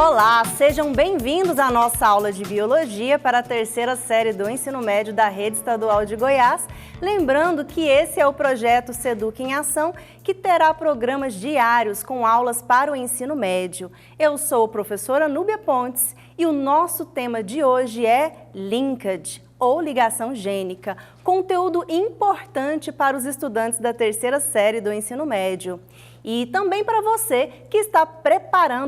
Olá, sejam bem-vindos à nossa aula de Biologia para a terceira série do Ensino Médio da Rede Estadual de Goiás. Lembrando que esse é o projeto Seduc em Ação, que terá programas diários com aulas para o ensino médio. Eu sou a professora Núbia Pontes e o nosso tema de hoje é linkage, ou ligação gênica, conteúdo importante para os estudantes da terceira série do ensino médio. E também para você que está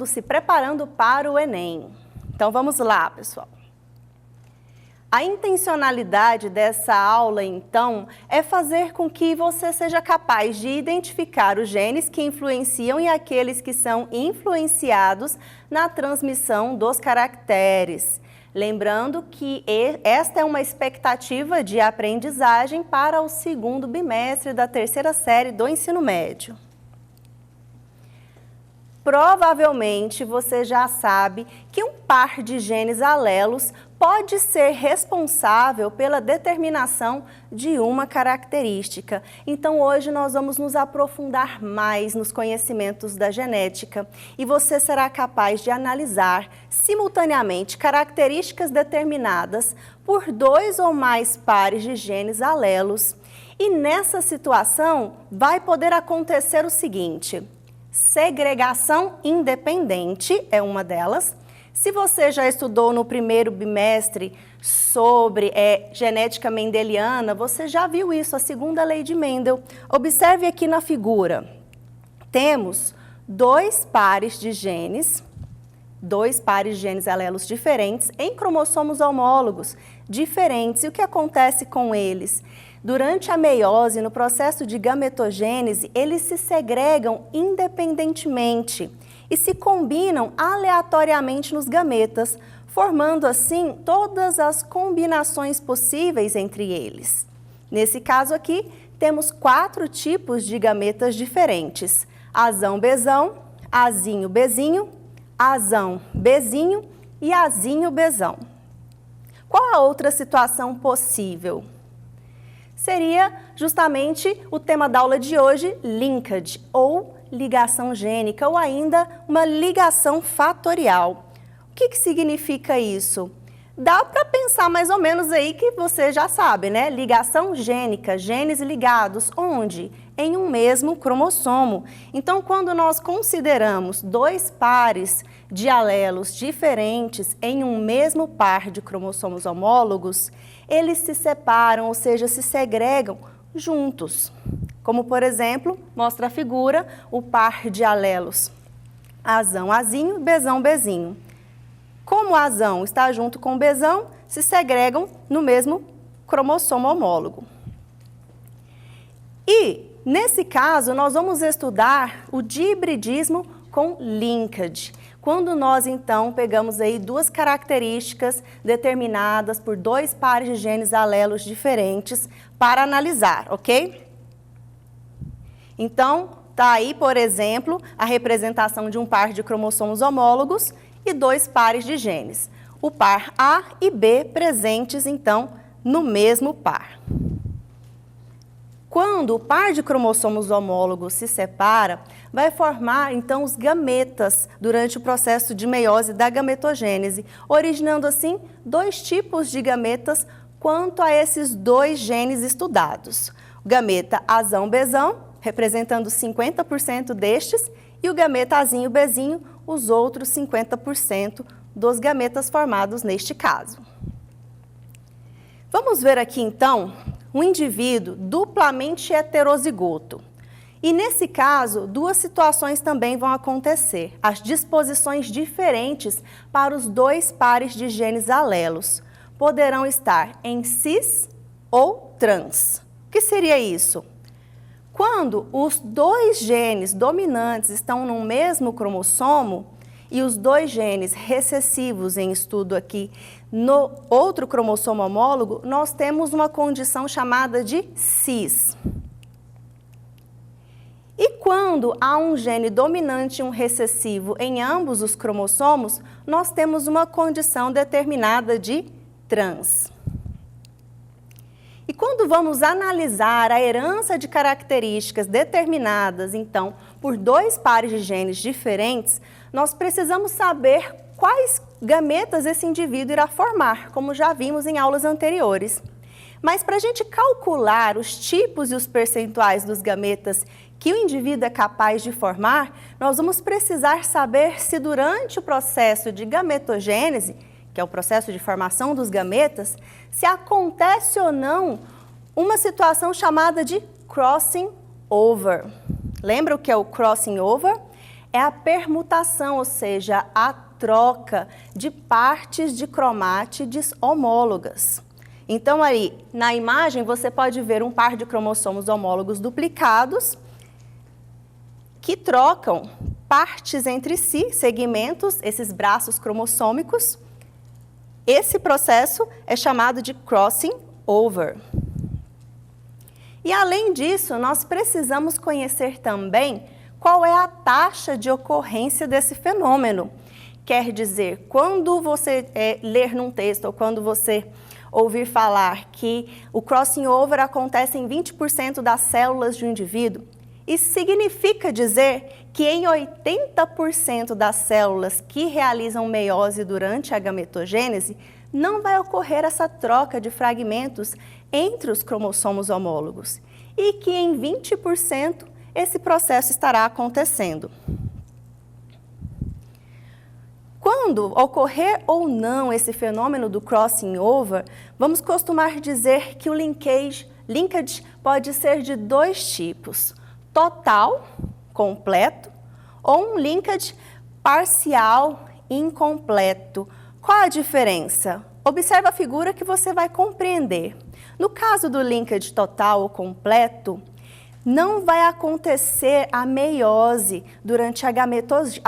se preparando para o Enem. Então vamos lá, pessoal. A intencionalidade dessa aula, então, é fazer com que você seja capaz de identificar os genes que influenciam e aqueles que são influenciados na transmissão dos caracteres. Lembrando que esta é uma expectativa de aprendizagem para o segundo bimestre da terceira série do ensino médio. Provavelmente você já sabe que um par de genes alelos pode ser responsável pela determinação de uma característica. Então hoje nós vamos nos aprofundar mais nos conhecimentos da genética e você será capaz de analisar simultaneamente características determinadas por dois ou mais pares de genes alelos. E nessa situação vai poder acontecer o seguinte: segregação independente é uma delas. Se você já estudou no primeiro bimestre sobre genética mendeliana, você já viu isso, a segunda lei de Mendel. Observe aqui na figura. Temos dois pares de genes alelos diferentes em cromossomos homólogos diferentes. E o que acontece com eles? Durante a meiose, no processo de gametogênese, eles se segregam independentemente e se combinam aleatoriamente nos gametas, formando assim todas as combinações possíveis entre eles. Nesse caso aqui, temos 4 tipos de gametas diferentes: azão-bezão, azinho-bezinho, azão-bezinho e azinho-bezão. Qual a outra situação possível? Seria justamente o tema da aula de hoje, linkage, ou ligação gênica, ou ainda uma ligação fatorial. O que significa isso? Dá para pensar mais ou menos aí que você já sabe, né? Ligação gênica, genes ligados, onde? Em um mesmo cromossomo. Então, quando nós consideramos dois pares de alelos diferentes em um mesmo par de cromossomos homólogos, eles se separam, ou seja, se segregam juntos. Como, por exemplo, mostra a figura, o par de alelos azão-azinho, bezão-bezinho. Como o azão está junto com o bezão, se segregam no mesmo cromossomo homólogo. E, nesse caso, nós vamos estudar o dihibridismo com linkage. Quando nós, então, pegamos aí duas características determinadas por dois pares de genes alelos diferentes para analisar, ok? Então, tá aí, por exemplo, a representação de um par de cromossomos homólogos e dois pares de genes. O par A e B presentes, então, no mesmo par. Quando o par de cromossomos homólogos se separa, vai formar, então, os gametas durante o processo de meiose da gametogênese, originando, assim, dois tipos de gametas quanto a esses dois genes estudados. O gameta azão-bezão, representando 50% destes, e o gameta azinho-bezinho, os outros 50% dos gametas formados neste caso. Vamos ver aqui, então, um indivíduo duplamente heterozigoto. E, nesse caso, duas situações também vão acontecer. As disposições diferentes para os dois pares de genes alelos poderão estar em cis ou trans. O que seria isso? Quando os dois genes dominantes estão no mesmo cromossomo e os dois genes recessivos em estudo aqui no outro cromossomo homólogo, nós temos uma condição chamada de cis. E quando há um gene dominante e um recessivo em ambos os cromossomos, nós temos uma condição determinada de trans. E quando vamos analisar a herança de características determinadas, então, por dois pares de genes diferentes, nós precisamos saber quais gametas esse indivíduo irá formar, como já vimos em aulas anteriores. Mas para a gente calcular os tipos e os percentuais dos gametas que o indivíduo é capaz de formar, nós vamos precisar saber se durante o processo de gametogênese, que é o processo de formação dos gametas, se acontece ou não uma situação chamada de crossing over. Lembra o que é o crossing over? É a permutação, ou seja, a troca de partes de cromátides homólogas. Então, aí, na imagem, você pode ver um par de cromossomos homólogos duplicados que trocam partes entre si, segmentos, esses braços cromossômicos. Esse processo é chamado de crossing over. E, além disso, nós precisamos conhecer também qual é a taxa de ocorrência desse fenômeno. Quer dizer, quando você ler num texto ou quando você ouvir falar que o crossing over acontece em 20% das células de um indivíduo, isso significa dizer que em 80% das células que realizam meiose durante a gametogênese, não vai ocorrer essa troca de fragmentos entre os cromossomos homólogos e que em 20% esse processo estará acontecendo. Quando ocorrer ou não esse fenômeno do crossing over, vamos costumar dizer que o linkage pode ser de dois tipos: total, completo, ou um linkage parcial, incompleto. Qual a diferença? Observa a figura que você vai compreender. No caso do linkage total ou completo, não vai acontecer a meiose durante a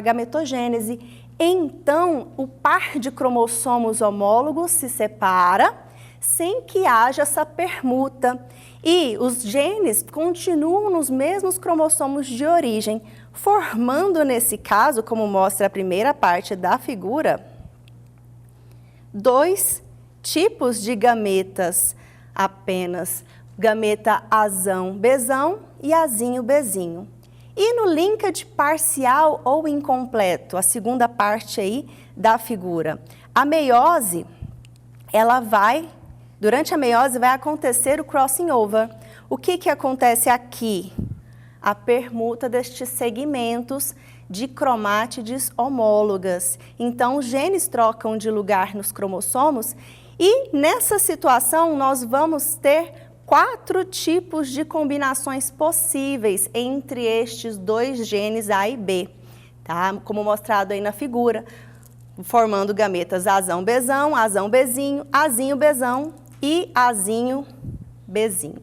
gametogênese. Então, o par de cromossomos homólogos se separa sem que haja essa permuta. E os genes continuam nos mesmos cromossomos de origem, formando, nesse caso, como mostra a primeira parte da figura, dois tipos de gametas apenas: gameta azão-bezão e azinho-bezinho. E no linkage parcial ou incompleto, a segunda parte aí da figura, a meiose, durante a meiose vai acontecer o crossing over. O que acontece aqui? A permuta destes segmentos de cromátides homólogas. Então, os genes trocam de lugar nos cromossomos e nessa situação nós vamos ter 4 tipos de combinações possíveis entre estes dois genes A e B, tá? Como mostrado aí na figura, formando gametas azão-bezão, azão-bezinho, azinho-bezão e azinho-bezinho.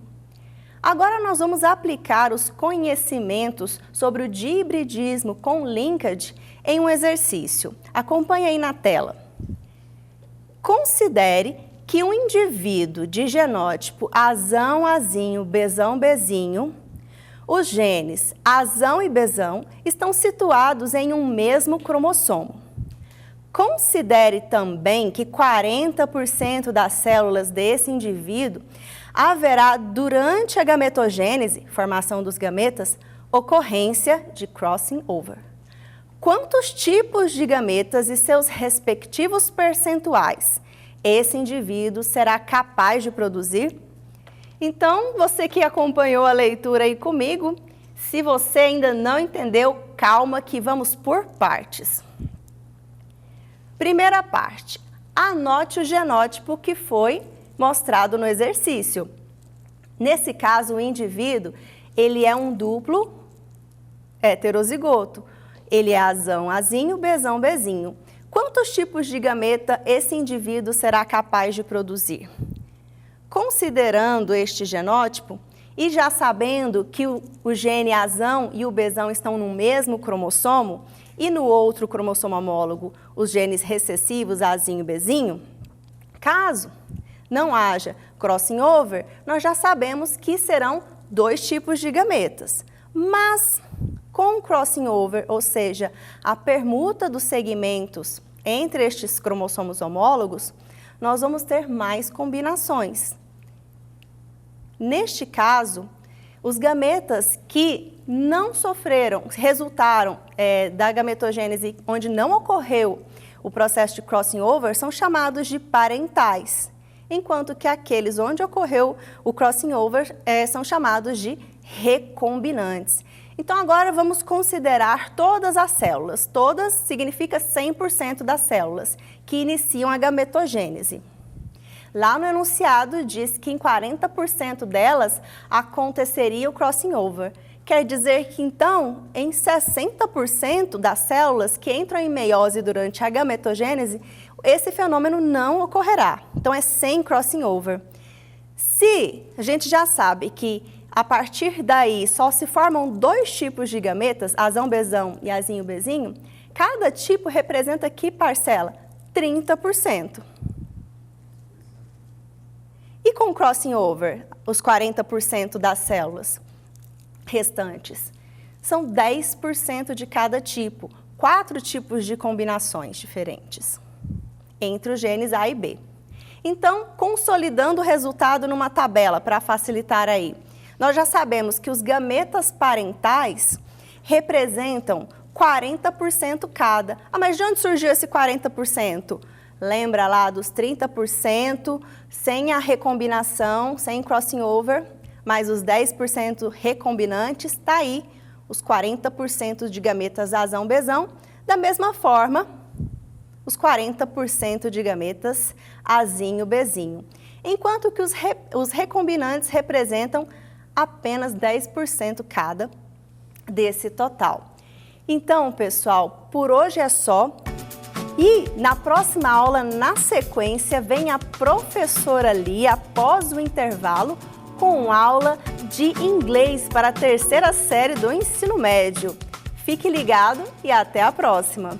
Agora nós vamos aplicar os conhecimentos sobre o dihibridismo com linkage em um exercício. Acompanhe aí na tela. Considere que um indivíduo de genótipo azão, azinho, bezão, bezinho, os genes azão e bezão estão situados em um mesmo cromossomo. Considere também que 40% das células desse indivíduo haverá, durante a gametogênese, formação dos gametas, ocorrência de crossing over. Quantos tipos de gametas e seus respectivos percentuais esse indivíduo será capaz de produzir? Então, você que acompanhou a leitura aí comigo, se você ainda não entendeu, calma que vamos por partes. Primeira parte, anote o genótipo que foi mostrado no exercício. Nesse caso, o indivíduo, ele é um duplo heterozigoto. Ele é azão, azinho, bezão, bezinho. Quantos tipos de gameta esse indivíduo será capaz de produzir? Considerando este genótipo e já sabendo que o gene azão e o bezão estão no mesmo cromossomo e no outro cromossomo homólogo os genes recessivos azinho e bezinho, caso não haja crossing over, nós já sabemos que serão 2 tipos de gametas. Mas com o crossing over, ou seja, a permuta dos segmentos entre estes cromossomos homólogos, nós vamos ter mais combinações. Neste caso, os gametas que não resultaram da gametogênese onde não ocorreu o processo de crossing over são chamados de parentais, enquanto que aqueles onde ocorreu o crossing over são chamados de recombinantes. Então agora vamos considerar todas as células, todas significa 100% das células que iniciam a gametogênese. Lá no enunciado diz que em 40% delas aconteceria o crossing over. Quer dizer que então, em 60% das células que entram em meiose durante a gametogênese, esse fenômeno não ocorrerá. Então é sem crossing over. Se a gente já sabe que a partir daí só se formam 2 tipos de gametas, azão-bezão e azinho-bezinho, cada tipo representa que parcela? 30%. E com crossing over, os 40% das células restantes? São 10% de cada tipo, 4 tipos de combinações diferentes entre os genes A e B. Então, consolidando o resultado numa tabela para facilitar aí, nós já sabemos que os gametas parentais representam 40% cada. Ah, mas de onde surgiu esse 40%? Lembra lá dos 30% sem a recombinação, sem crossing over, mais os 10% recombinantes, está aí os 40% de gametas azão-bezão. Da mesma forma, os 40% de gametas azinho-bezinho. Enquanto que os recombinantes representam apenas 10% cada desse total. Então, pessoal, por hoje é só. E na próxima aula, na sequência, vem a professora Lia, após o intervalo, com aula de inglês para a 3ª série do ensino médio. Fique ligado e até a próxima!